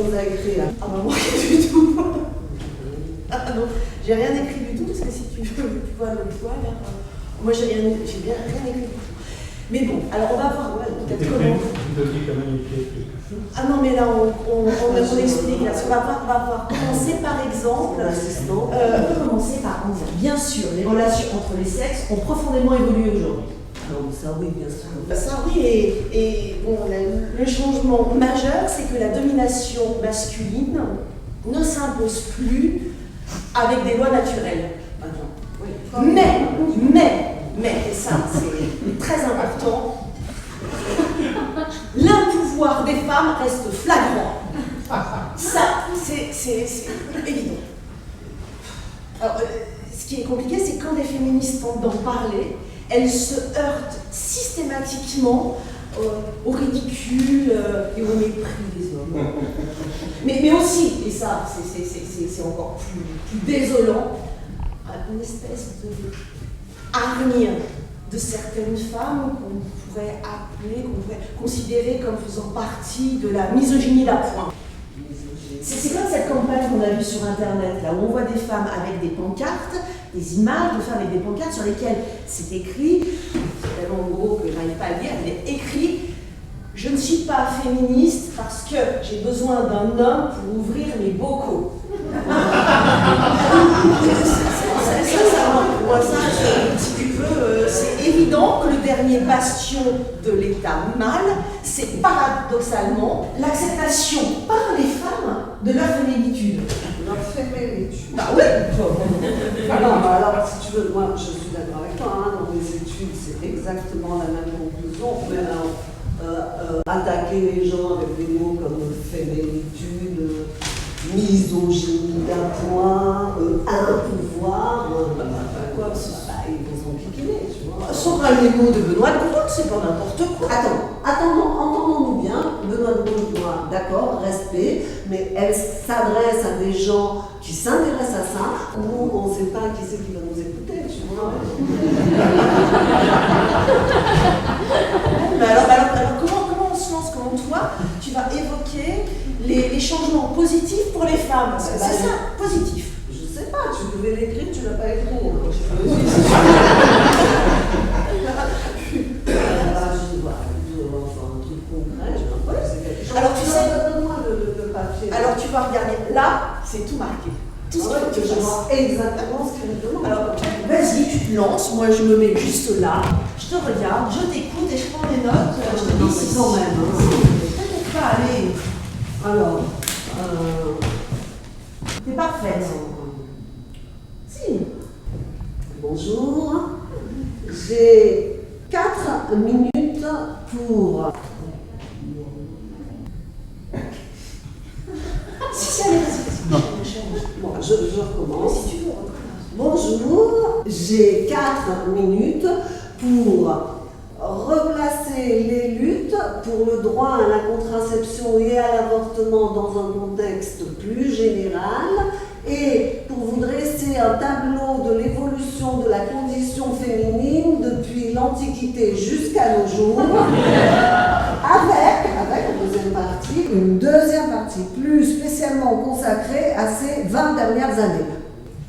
nous as écrit là? Ah bah moi, rien du tout. Ah non, j'ai rien écrit du tout, parce que si tu veux, tu vois le toile, moi j'ai rien écrit du tout. Mais bon, alors on va voir peut-être comment. Vous deviez quand même écrire quelque chose. Ah non, mais là on explique. Là, on va commencer par exemple. On peut commencer par en dire, bien sûr, les relations entre les sexes ont profondément évolué aujourd'hui. Non, ça oui, bien sûr. Ça oui, et bon, le changement majeur, c'est que la domination masculine ne s'impose plus avec des lois naturelles. Oui. Mais, et ça c'est très important, l'impouvoir des femmes reste flagrant. Ça, c'est évident. Alors, ce qui est compliqué, c'est quand les féministes tentent d'en parler, elles se heurtent systématiquement au ridicule et au mépris des hommes. Mais aussi, et ça c'est encore plus désolant, une espèce de hargne de certaines femmes qu'on pourrait appeler, qu'on pourrait considérer comme faisant partie de la misogynie d'appoint. C'est comme cette campagne qu'on a vue sur Internet, là où on voit des femmes avec des pancartes, des images de femmes avec des pancartes sur lesquelles c'est écrit, c'est tellement gros que je n'arrive pas à le dire, il est écrit « Je ne suis pas féministe parce que j'ai besoin d'un homme pour ouvrir mes bocaux. » C'est évident que le dernier bastion de l'état mâle, c'est paradoxalement l'acceptation par les femmes de leur féminitude. Leur féminitude. Bah oui. Non, bah alors si tu veux, moi je suis d'accord avec toi, hein, dans mes études c'est exactement la même conclusion, mais attaquer les gens avec des mots comme féminitude, misogynie d'appoint, un pouvoir, quoi, ils vont s'enquiquiner, tu vois. Sans parler les mots de Benoît de Gaulle, c'est pas n'importe quoi. Entendons-nous bien, Benoît de Gaulle, d'accord, respect, mais elle s'adresse à des gens qui s'intéressent à ça, nous on ne sait pas qui c'est qui va nous écouter, tu vois. Mais alors comment on se lance, comment toi, tu vas évoquer les changements positifs pour les femmes? Parce que c'est ça, positif. Je sais pas, tu devais l'écrire, tu l'as pas écrit. Alors tu sais, donne-moi le papier. Alors tu vas regarder, là, c'est tout marqué. Tout ce que tu vois exactement ce qu'il me demande. Alors vas-y, tu te lances, moi je me mets juste là, je te regarde, je t'écoute et je prends des notes. Je te dis si quand même. Peut-être pas, allez. Alors, t'es parfaite. Si. Bonjour. J'ai 4 minutes pour. Si, allez, vas-y. Non. Bon, je recommence. Si tu veux, Bonjour, j'ai 4 minutes pour replacer les luttes pour le droit à la contraception et à l'avortement dans un contexte plus général et pour vous dresser un tableau de l'évolution de la condition féminine depuis l'Antiquité jusqu'à nos jours, avec une deuxième partie plus spécialement consacrée à ces 20 dernières années.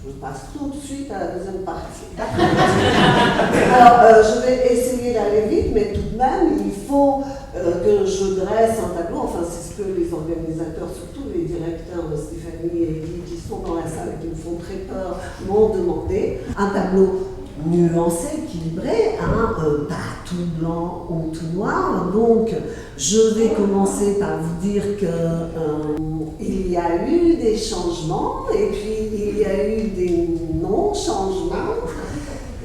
Je passe tout de suite à la deuxième partie. Alors, je vais essayer d'aller vite, mais tout de même, il faut que je dresse un tableau. Enfin, c'est ce que les organisateurs, surtout les directeurs de Stéphanie et Eddie, qui sont dans la salle et qui me font très peur, m'ont demandé. Un tableau nuancé, équilibré, pas tout blanc ou tout noir. Donc, je vais commencer par vous dire qu'il y a eu des changements et puis il y a eu des non-changements.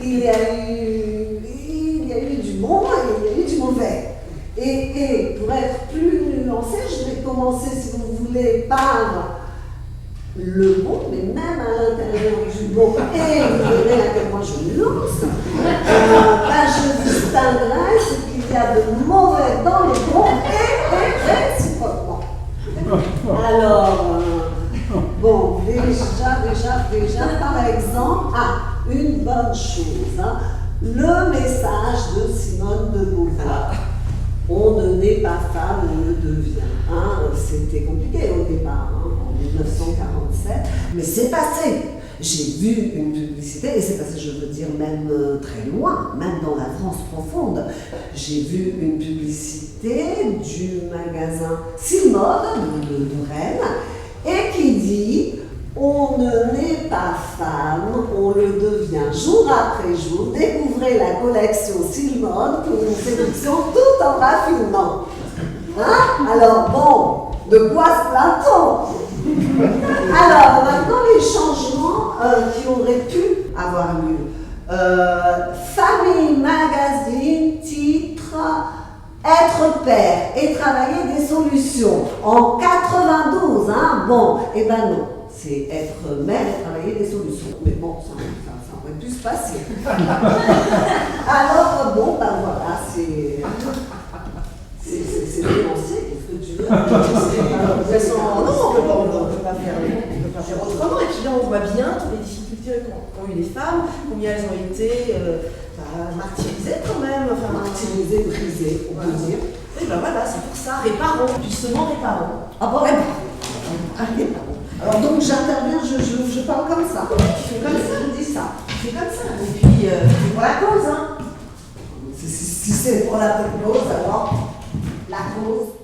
Il y a eu du bon et il y a eu du mauvais. Et pour être plus nuancé, je vais commencer, si vous voulez, par le bon, mais même à l'intérieur du bon, et vous verrez à quel point je me lance, je distinguerai ce qu'il y a de mauvais dans les bons et réciproquement. Alors, bon, déjà, par exemple, une bonne chose, le message de Simone de Beauvoir. On ne naît pas femme, on le devient. C'était compliqué au départ, hein, en 1947, mais c'est passé. J'ai vu une publicité, et c'est passé, je veux dire, même très loin, même dans la France profonde. J'ai vu une publicité du magasin Silmode de Rennes, et qui dit « On ne naît pas femme, on le devient jour après jour. Découvrez la collection Silmode pour une sélection tout en raffinement. » Hein? Alors bon, de quoi se plaint-on? Alors, maintenant, les changements qui auraient pu avoir lieu. Famille, magazine, titre, être père et travailler des solutions. En 92, hein, bon, eh ben non, c'est être mère et travailler des solutions. Mais bon, ça aurait pu se passer. Alors, bon, ben voilà, c'est dénoncé, qu'est-ce que tu veux? Non, on peut pas faire autrement. Et puis là, on voit bien toutes les difficultés qu'ont eu les femmes, combien elles ont été martyrisées quand même. Enfin, martyrisées, brisées, on peut dire. Et ben voilà, c'est pour ça. Réparons, justement réparons. Ah bon, réparons. Alors donc j'interviens, je parle comme ça. Tu fais comme ça, je dis ça. Tu fais comme ça. Et puis, c'est pour la cause, hein. Si c'est pour la cause, alors la cause.